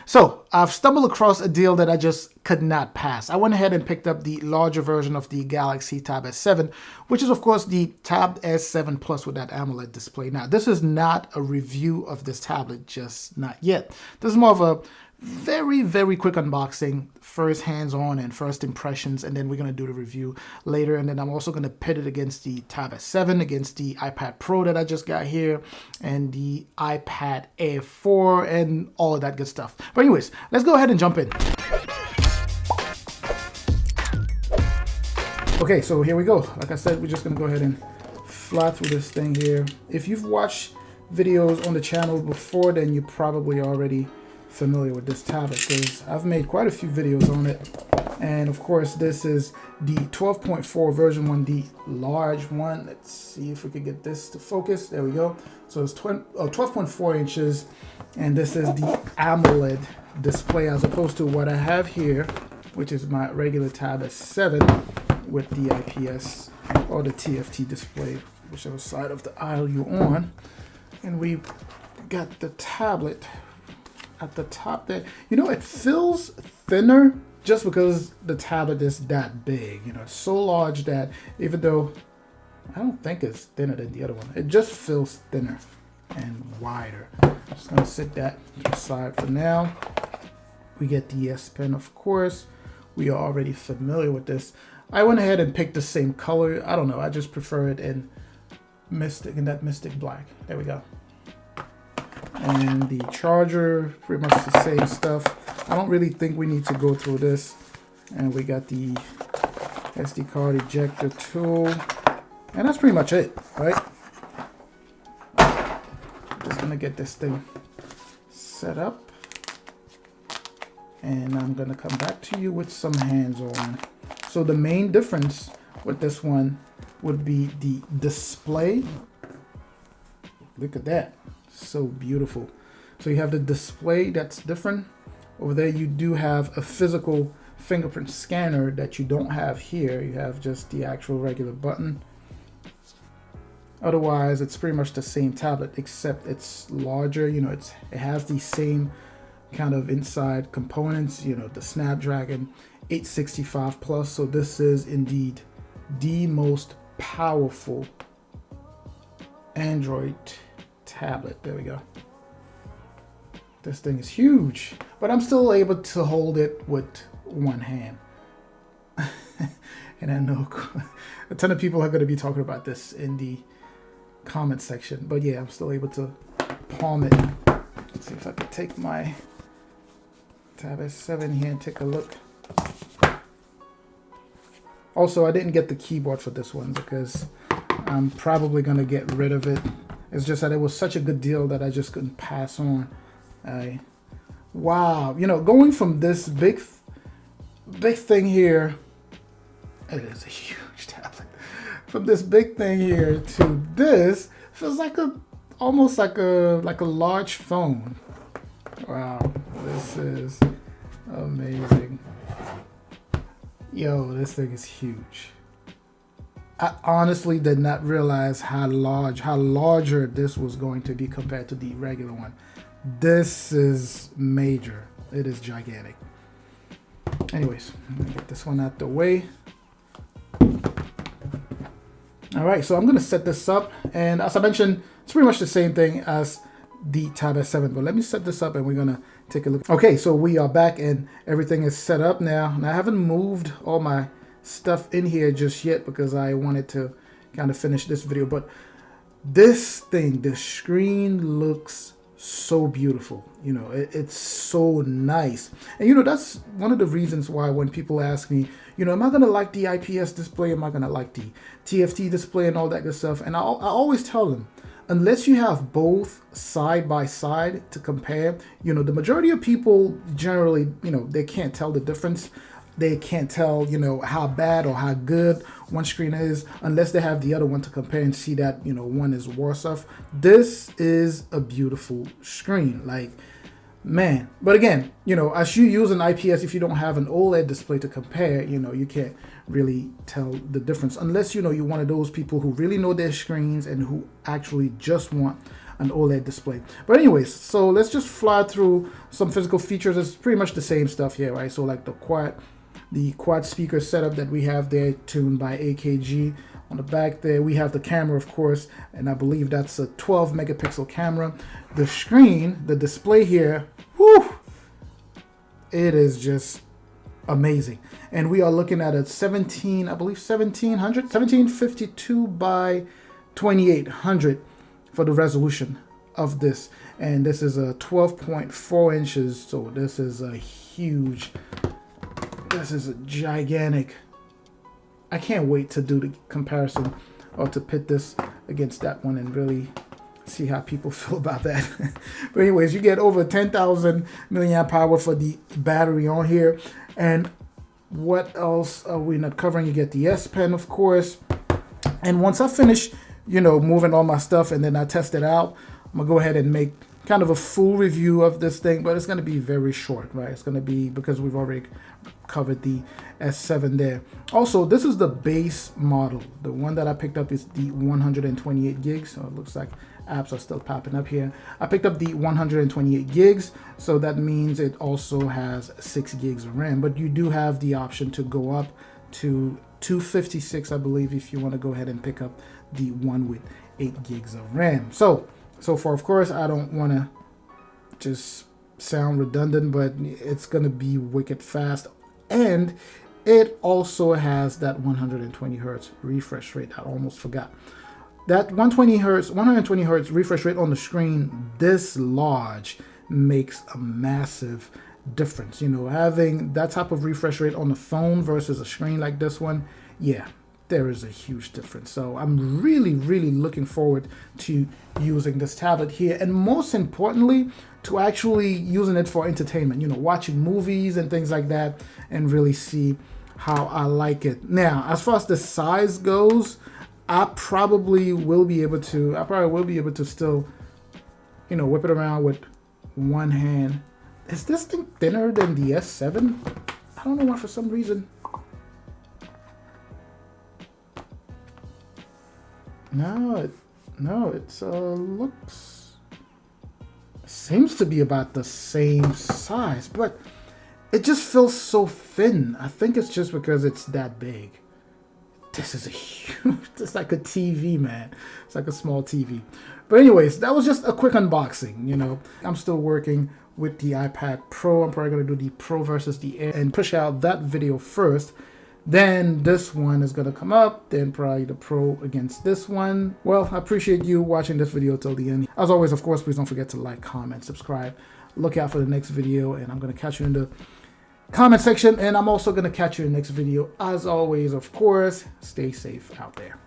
So I've stumbled across a deal that I just could not pass. I went ahead and picked up the larger version of the Galaxy Tab S7, which is of course the Tab S7 Plus with that AMOLED display. Now, this is not a review of this tablet, just not yet. This is more of a very quick unboxing, first hands-on and first impressions, and then we're going to do the review later. And then I'm also going to pit it against the Tab S7, against the iPad Pro that I just got here, and the iPad Air 4, and all of that good stuff. But anyways, let's go ahead and jump in. Okay, so here we go. Like I said, we're just going to go ahead and fly through this thing here. If you've watched videos on the channel before, then you're probably already familiar with this tablet, because I've made quite a few videos on it. And of course, this is the 12.4 version 1, the large one. Let's see if we could get this to focus. There we go. So it's 12.4 inches, and this is the AMOLED display as opposed to what I have here, which is my regular Tab S7 with the IPS or the TFT display, whichever side of the aisle you're on. And we got the tablet at the top there. You know, it feels thinner just because the tablet is that big. You know, it's so large that even though I don't think it's thinner than the other one, it just feels thinner and wider. I'm just gonna sit that to the side for now. We get the S Pen, of course. We are already familiar with this. I went ahead and picked the same color. I don't know, I just prefer it in Mystic, in that Mystic Black. There we go. And the charger, pretty much the same stuff. I don't really think we need to go through this. And we got the SD card ejector tool. And that's pretty much it, right? Just gonna get this thing set up. And I'm gonna come back to you with some hands-on. So the main difference with this one would be the display. Look at that. So beautiful. So you have the display that's different. Over there you do have a physical fingerprint scanner that you don't have here. You have just the actual regular button. Otherwise it's pretty much the same tablet, except it's larger. You know, it has the same kind of inside components, you know, the Snapdragon 865 Plus. So this is indeed the most powerful Android tablet. There we go. This thing is huge, but I'm still able to hold it with one hand. And I know a ton of people are going to be talking about this in the comment section, but yeah, I'm still able to palm it. Let's see if I can take my Tab S7 here and take a look. Also, I didn't get the keyboard for this one because I'm probably going to get rid of it. It's just that it was such a good deal that I just couldn't pass on. Wow, you know, going from this big thing here, it is a huge tablet. From this big thing here to this, feels like almost like a large phone. Wow, this is amazing. Yo, this thing is huge. I honestly did not realize how larger this was going to be compared to the regular one. This is major. It is gigantic. Anyways, I'm gonna get this one out the way. All right, so I'm gonna set this up, and as I mentioned, it's pretty much the same thing as the Tab S7, but let me set this up and we're gonna take a look. Okay, so we are back and everything is set up now. And I haven't moved all my stuff in here just yet because I wanted to kind of finish this video, but this thing, the screen looks so beautiful. You know, it's so nice. And you know, that's one of the reasons why when people ask me, you know, am I gonna like the IPS display, am I gonna like the TFT display and all that good stuff, and I always tell them, unless you have both side by side to compare, you know, the majority of people generally, you know, they can't tell the difference. They can't tell, you know, how bad or how good one screen is unless they have the other one to compare and see that, you know, one is worse off. This is a beautiful screen, like, man. But again, you know, as you use an IPS, if you don't have an OLED display to compare, you know, you can't really tell the difference unless, you know, you're one of those people who really know their screens and who actually just want an OLED display. But anyways, so let's just fly through some physical features. It's pretty much the same stuff here, right? So like the quad speaker setup that we have there, tuned by AKG. On the back there, we have the camera, of course, and I believe that's a 12 megapixel camera. The screen, the display here, whew, it is just amazing. And we are looking at a 1752 by 2800 for the resolution of this. And this is a 12.4 inches, so this is a gigantic. I can't wait to do the comparison or to pit this against that one and really see how people feel about that. But anyways, you get over 10,000 milliamp hour for the battery on here. And what else are we not covering? You get the S Pen, of course. And once I finish, moving all my stuff and then I test it out, I'm gonna go ahead and make kind of a full review of this thing, but it's going to be very short, right? It's going to be, because we've already covered the S7 there. Also, this is the base model. The one that I picked up is the 128 gigs. So it looks like apps are still popping up here. I picked up the 128 gigs, so that means it also has 6 gigs of RAM, but you do have the option to go up to 256, I believe, if you want to go ahead and pick up the one with 8 gigs of RAM. So far, of course, I don't want to just sound redundant, but it's going to be wicked fast. And it also has that 120 hertz refresh rate. I almost forgot. That 120 hertz refresh rate on the screen this large makes a massive difference. Having that type of refresh rate on the phone versus a screen like this one, yeah, there is a huge difference. So I'm really, really looking forward to using this tablet here, and most importantly, to actually using it for entertainment, watching movies and things like that, and really see how I like it. Now, as far as the size goes, I probably will be able to still, whip it around with one hand. Is this thing thinner than the S7? I don't know why, for some reason. No, it's seems to be about the same size, but it just feels so thin. I think it's just because it's that big. This is a huge, it's like a TV, man. It's like a small TV. But anyways, that was just a quick unboxing, I'm still working with the iPad Pro. I'm probably going to do the Pro versus the Air and push out that video first. Then this one is going to come up, then probably the Pro against this one. Well, I appreciate you watching this video till the end. As always, of course, please don't forget to like, comment, subscribe. Look out for the next video, and I'm going to catch you in the comment section, and I'm also going to catch you in the next video. As always, of course, stay safe out there.